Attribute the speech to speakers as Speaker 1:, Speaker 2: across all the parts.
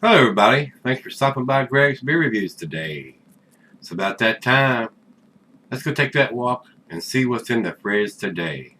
Speaker 1: Hello everybody, thanks for stopping by Gregsbeerreviews today. It's about that time. Let's go take that walk and see what's in the fridge today.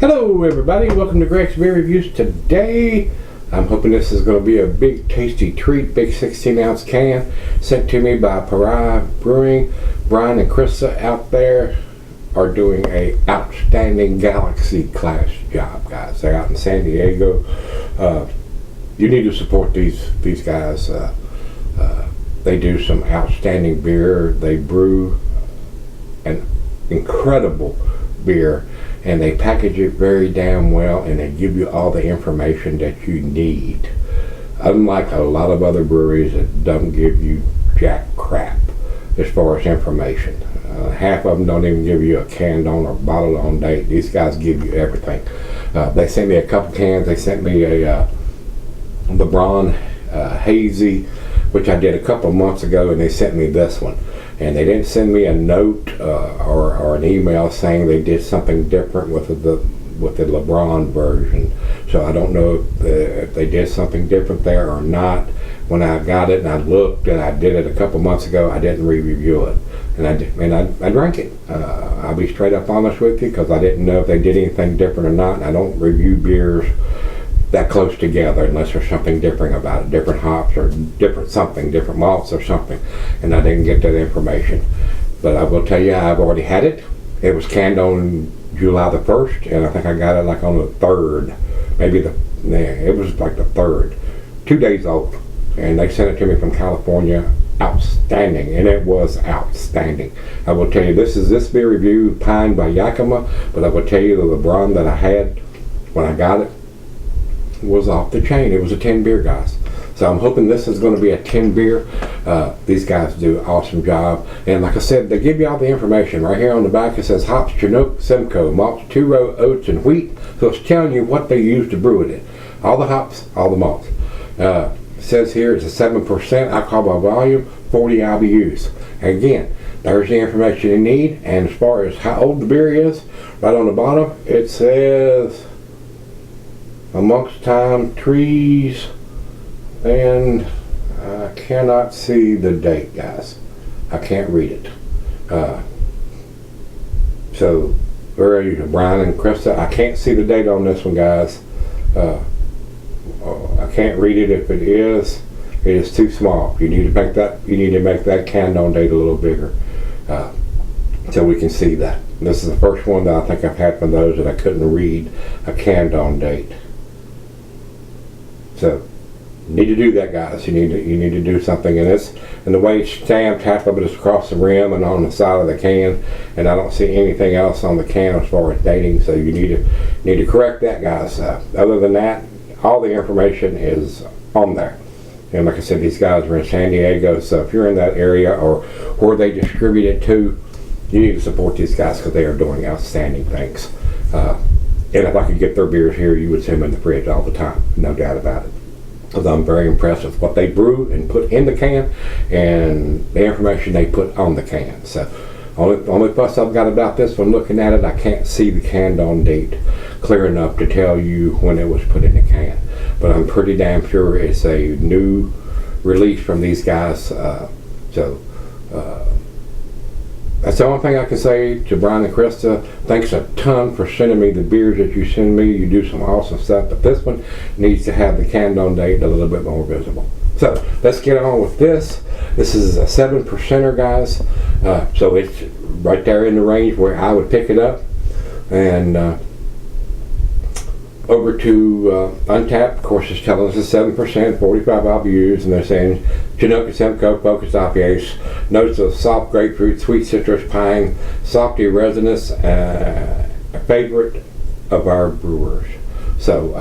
Speaker 2: Hello everybody, welcome to Gregsbeerreviews. Today I'm hoping this is going to be a big tasty treat. Big 16-ounce can sent to me by Pariah Brewing. Brian and Krista out there are doing a outstanding Galaxy class job, guys. They're out in San Diego. You need to support these guys. They do some outstanding beer. They brew an incredible beer, and they package it very damn well, and they give you all the information that you need. Unlike a lot of other breweries that don't give you jack crap as far as information. Half of them don't even give you a canned on or bottled on date. These guys give you everything. They sent me a couple cans. They sent me a LeBron Hazy, which I did a couple months ago, and they sent me this one. And they didn't send me a note or an email saying they did something different with the LeBron version. So I don't know if they did something different there or not. When I got it and I looked, and I did it a couple months ago, I didn't re-review it, and I drank it. I'll be straight up honest with you, because I didn't know if they did anything different or not. And I don't review beers that close together unless there's something different about it, different hops or different malts or something, and I didn't get that information. But I will tell you, I've already had it. It was canned on July the 1st, and I think I got it like on the 3rd, it was like the 3rd, 2 days old, and they sent it to me from California. Outstanding, and it was outstanding. I will tell you, this beer review pined by Yakima, but I will tell you the LeBron that I had when I got it was off the chain. It was a 10 beer, guys. So I'm hoping this is going to be a 10 beer. These guys do an awesome job. And like I said, they give you all the information. Right here on the back it says hops, Chinook, Simcoe, malts, two-row, oats, and wheat. So it's telling you what they use to brew it in. All the hops, all the malts. It says here it's a 7% alcohol by volume, 40 IBUs. Again, there's the information you need. And as far as how old the beer is, right on the bottom, it says amongst time, trees, and I cannot see the date, guys. I can't read it. So, where are you, Brian and Krista? I can't see the date on this one, guys. I can't read it. If it is too small. You need to make that canned on date a little bigger, so we can see that. This is the first one that I think I've had from those that I couldn't read a canned on date. So you need to do that, guys. You need to do something in this. And the way it's stamped, half of it is across the rim and on the side of the can, and I don't see anything else on the can as far as dating. So you need to correct that, guys. Other than that, all the information is on there. And like I said, these guys are in San Diego, so if you're in that area or where they distribute it to, you need to support these guys because they are doing outstanding things. And if I could get their beers here, you would see them in the fridge all the time, no doubt about it. Because I'm very impressed with what they brew and put in the can, and the information they put on the can. So, only fuss I've got about this one, looking at it, I can't see the canned on date clear enough to tell you when it was put in the can. But I'm pretty damn sure it's a new release from these guys. That's the only thing I can say to Brian and Krista. Thanks a ton for sending me the beers that you send me. You do some awesome stuff, but this one needs to have the canned on date a little bit more visible. So let's get on with this. This is a 7%er, guys. So it's right there in the range where I would pick it up. And over to Untapped, of course, is telling us it's 7%, 45 IBUs, and they're saying Chinook and Simcoe focused IPAs, notes of soft grapefruit, sweet citrus, pine, softy resinous, a favorite of our brewers. So,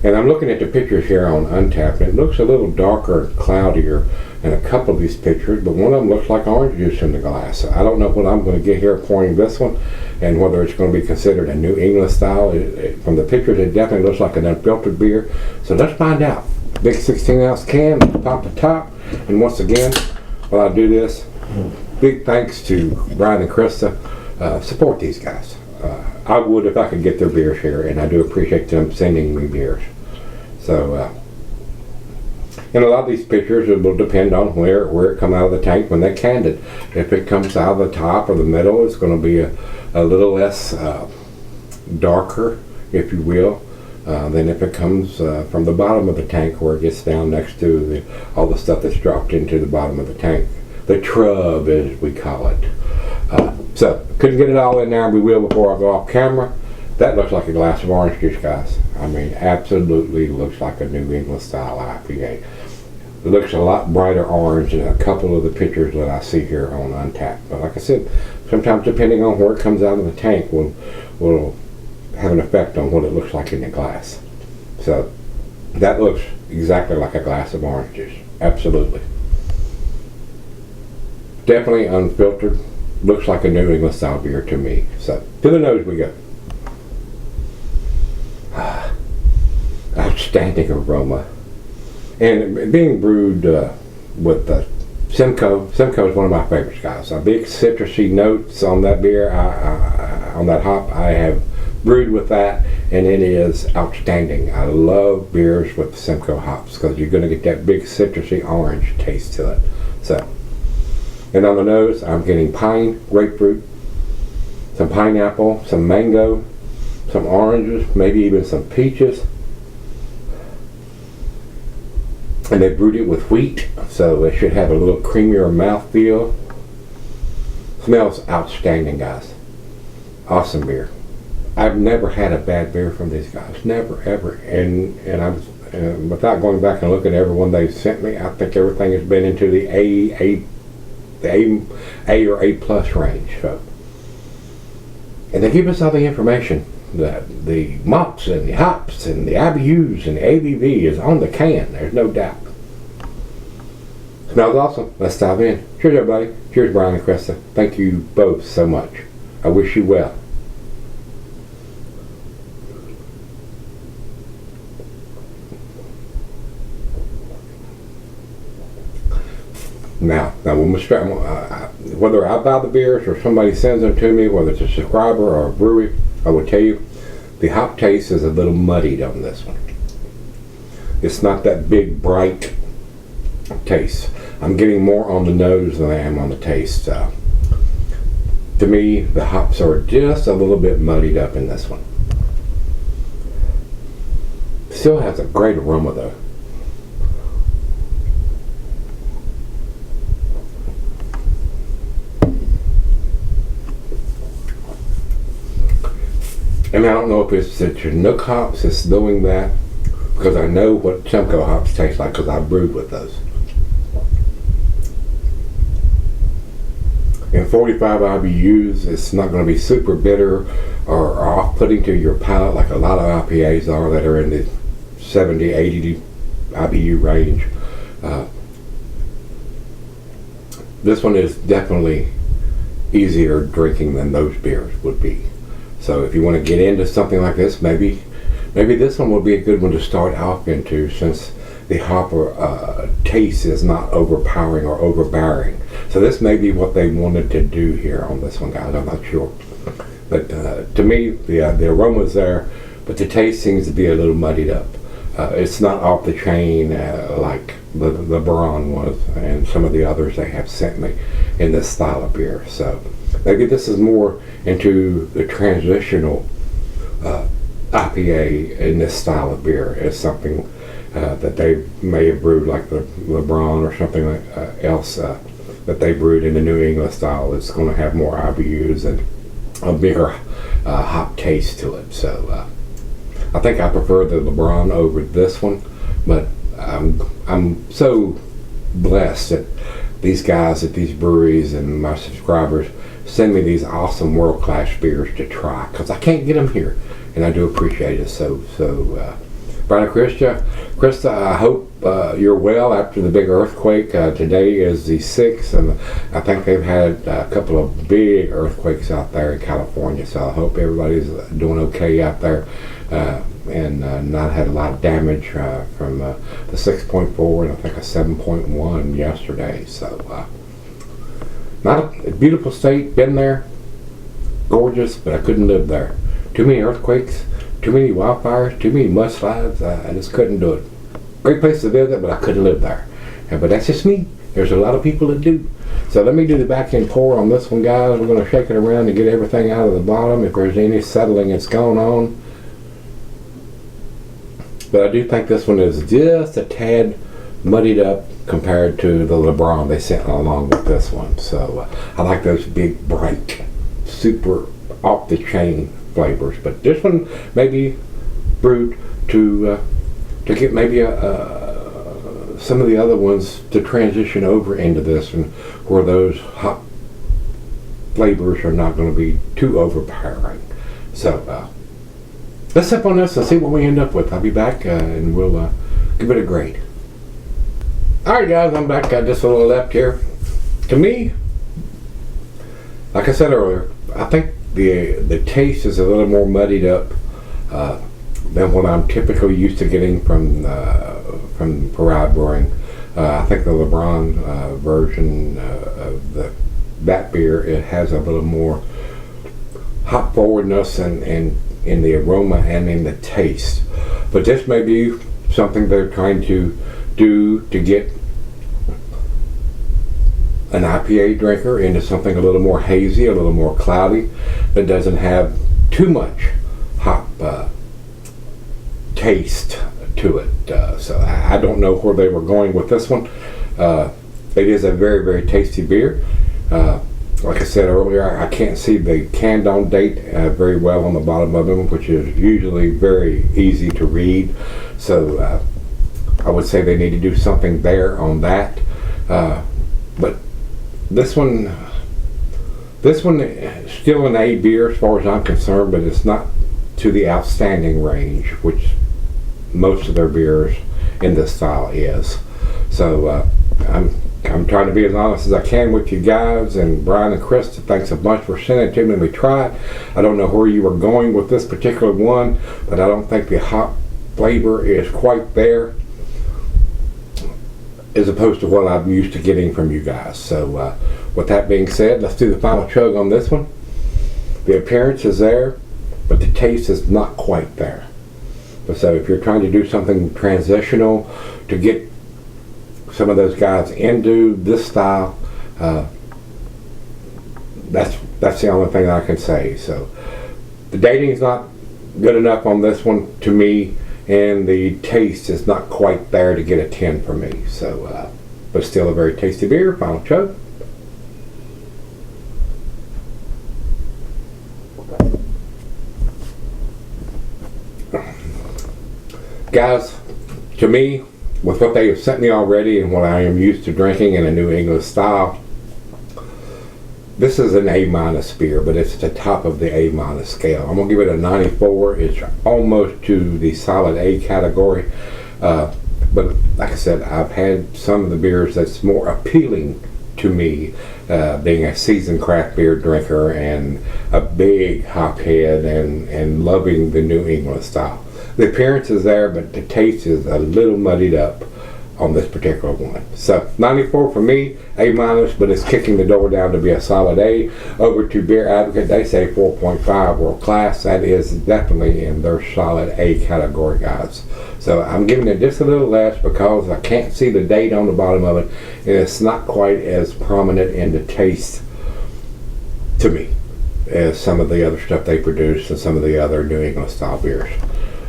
Speaker 2: and I'm looking at the pictures here on Untappd, and it looks a little darker, cloudier in a couple of these pictures, but one of them looks like orange juice in the glass. So I don't know what I'm going to get here pouring this one, and whether it's going to be considered a New England style. From the pictures, it definitely looks like an unfiltered beer. So let's find out. Big 16-ounce can, pop the top, and once again, while I do this, big thanks to Brian and Krista. Support these guys. I would if I could get their beers here, and I do appreciate them sending me beers. So, and a lot of these pictures, it will depend on where it comes out of the tank when they canned it. If it comes out of the top or the middle, it's going to be a little less darker, if you will, than if it comes from the bottom of the tank, where it gets down next to all the stuff that's dropped into the bottom of the tank. The trub, as we call it. So, couldn't get it all in there. We will before I go off camera. That looks like a glass of orange juice, guys. I mean, absolutely looks like a New England style IPA. It looks a lot brighter orange than a couple of the pictures that I see here on Untappd. But like I said, sometimes depending on where it comes out of the tank will have an effect on what it looks like in the glass. So, that looks exactly like a glass of orange juice. Absolutely. Definitely unfiltered. Looks like a New England style beer to me. So, to the nose we go. Outstanding aroma. And being brewed with Simcoe. Simcoe is one of my favorites, guys. A big citrusy notes on that beer, on that hop. I have brewed with that, and it is outstanding. I love beers with Simcoe hops because you're going to get that big citrusy orange taste to it. So, and on the nose, I'm getting pine, grapefruit, some pineapple, some mango, some oranges, maybe even some peaches. And they brewed it with wheat, so it should have a little creamier mouthfeel. Smells outstanding, guys. Awesome beer. I've never had a bad beer from these guys. Never, ever. And without going back and looking at every one they've sent me, I think everything has been into the A or A plus range. So, and they give us all the information that the malts and the hops and the IBUs and the ABV is on the can. There's no doubt. Smells awesome. Let's dive in. Cheers, everybody. Cheers, Brian and Krista. Thank you both so much. I wish you well. Now when we start, whether I buy the beers or somebody sends them to me, whether it's a subscriber or a brewery, I will tell you, the hop taste is a little muddied on this one. It's not that big, bright taste. I'm getting more on the nose than I am on the taste. To me, the hops are just a little bit muddied up in this one. Still has a great aroma, though. And I don't know if it's the Chinook hops that's doing that, because I know what Simcoe hops taste like because I brewed with those. In 45 IBUs, it's not going to be super bitter or off-putting to your palate like a lot of IPAs are that are in the 70, 80 IBU range. This one is definitely easier drinking than those beers would be. So if you want to get into something like this, maybe this one would be a good one to start off into, since the hopper taste is not overpowering or overbearing. So this may be what they wanted to do here on this one, guys. I'm not sure. But to me, the aroma's there, but the taste seems to be a little muddied up. It's not off the chain like the Braun was and some of the others they have sent me in this style of beer. So maybe this is more into the transitional IPA in this style of beer. It's something that they may have brewed like the Braun or something like, else that they brewed in the New England style. It's going to have more IBUs and a bigger hop taste to it. So I think I prefer the LeBron over this one, but I'm so blessed that these guys at these breweries and my subscribers send me these awesome world-class beers to try, because I can't get them here. and I do appreciate it. So Brian and Krista, I hope you're well after the big earthquake. Today is the 6th, and I think they've had a couple of big earthquakes out there in California, so I hope everybody's doing okay out there, and not had a lot of damage from the 6.4 and I think a 7.1 yesterday. So not a beautiful state, been there, gorgeous, but I couldn't live there. Too many earthquakes, too many wildfires, too many mudslides. I just couldn't do it. Great place to visit, but I couldn't live there. But that's just me. There's a lot of people that do. So let me do the back end pour on this one, guys. We're going to shake it around to get everything out of the bottom if there's any settling that's going on. But I do think this one is just a tad muddied up compared to the LeBron they sent along with this one. So I like those big, bright, super off-the-chain flavors. But this one may be brewed to get maybe some of the other ones to transition over into this, and where those hot flavors are not going to be too overpowering. So let's sip on this and see what we end up with. I'll be back and we'll give it a grade. Alright guys, I'm back. Got just a little left here. To me, like I said earlier, I think the taste is a little more muddied up than what I'm typically used to getting from Pariah Brewing. I think the LeBron version of that beer, it has a little more hop forwardness and in the aroma and in the taste. But this may be something they're trying to do to get an IPA drinker into something a little more hazy, a little more cloudy, that doesn't have too much hop taste to it. So I don't know where they were going with this one. It is a very, very tasty beer. Like I said earlier, I can't see the canned on date very well on the bottom of them, which is usually very easy to read. So I would say they need to do something there on that. But this one is still an A beer as far as I'm concerned, but it's not to the outstanding range, which most of their beers in this style is. So I'm trying to be as honest as I can with you guys, and Brian and Krista, thanks a bunch for sending it to me. We tried. I don't know where you were going with this particular one, but I don't think the hop flavor is quite there as opposed to what I'm used to getting from you guys. So with that being said, let's do the final chug on this one. The appearance is there, but the taste is not quite there. So if you're trying to do something transitional to get some of those guys into this style, that's the only thing I can say. So the dating is not good enough on this one to me, and the taste is not quite there to get a 10 for me. So but still a very tasty beer. Final chug. Guys, to me, with what they have sent me already and what I am used to drinking in a New England style, this is an A- beer, but it's at the top of the A- scale. I'm going to give it a 94. It's almost to the solid A category. But like I said, I've had some of the beers that's more appealing to me, being a seasoned craft beer drinker and a big hop head and loving the New England style. The appearance is there, but the taste is a little muddied up on this particular one. So 94 for me, A-, but it's kicking the door down to be a solid A. Over to Beer Advocate, they say 4.5 world class. That is definitely in their solid A category, guys. So I'm giving it just a little less because I can't see the date on the bottom of it, and it's not quite as prominent in the taste to me as some of the other stuff they produce and some of the other New England style beers.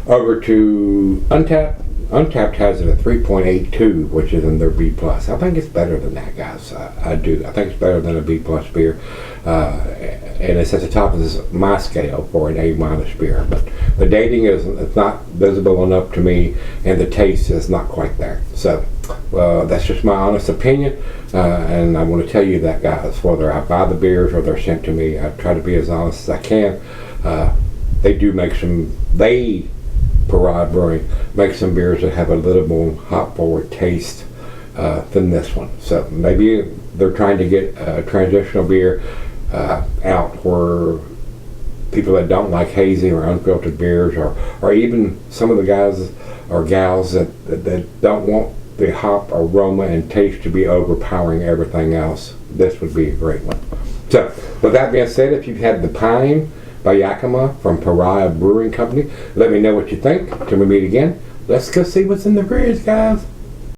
Speaker 2: Over to Untapped. Untapped has it at 3.82, which is in their B+. I think it's better than that, guys. I do. I think it's better than a B+ beer. And it's at the top of my scale for an A- beer. But the dating is not visible enough to me, and the taste is not quite there. So that's just my honest opinion. And I want to tell you that, guys, whether I buy the beers or they're sent to me, I try to be as honest as I can. they do make some, Pariah Brewing makes some beers that have a little more hop forward taste than this one. So maybe they're trying to get a transitional beer out where people that don't like hazy or unfiltered beers, or even some of the guys or gals that don't want the hop aroma and taste to be overpowering everything else, this would be a great one. So with that being said, if you've had the Pine by Yakima from Pariah Brewing Company, let me know what you think. Till we meet again, let's go see what's in the fridge, guys.